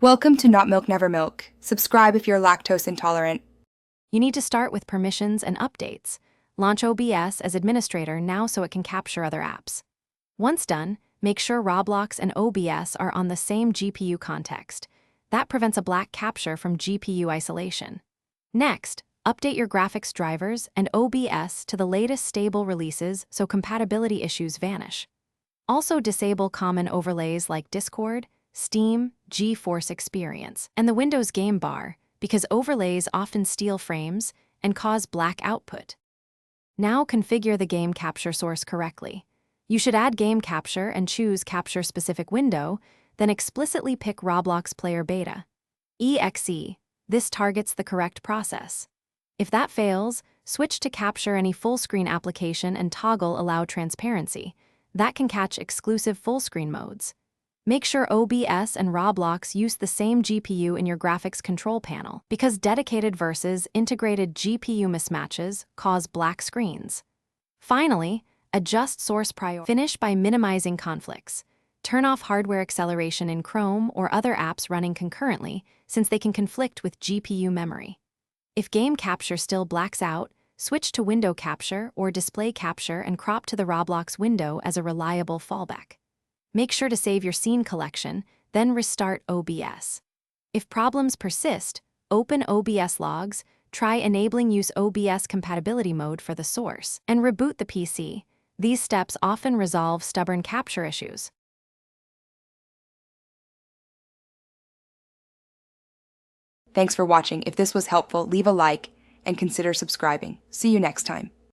Welcome to Not Milk Never Milk. Subscribe if you're lactose intolerant. You need to start with permissions and updates. Launch OBS as administrator now so it can capture other apps. Once done, make sure Roblox and OBS are on the same GPU context. That prevents a black capture from GPU isolation. Next, update your graphics drivers and OBS to the latest stable releases so compatibility issues vanish. Also disable common overlays like Discord, Steam, GeForce Experience, and the Windows game bar because overlays often steal frames and cause black output. Now configure the game capture source correctly. You should add game capture and choose capture-specific window, then explicitly pick Roblox Player Beta. EXE. This targets the correct process. If that fails, switch to capture any full-screen application and toggle Allow Transparency. That can catch exclusive full-screen modes. Make sure OBS and Roblox use the same GPU in your graphics control panel because dedicated versus integrated GPU mismatches cause black screens. Finally, adjust source priority. Finish by minimizing conflicts. Turn off hardware acceleration in Chrome or other apps running concurrently since they can conflict with GPU memory. If game capture still blacks out, switch to window capture or display capture and crop to the Roblox window as a reliable fallback. Make sure to save your scene collection, then restart OBS. If problems persist, open OBS logs, try enabling use OBS compatibility mode for the source, and reboot the PC. These steps often resolve stubborn capture issues. Thanks for watching. If this was helpful, leave a like and consider subscribing. See you next time.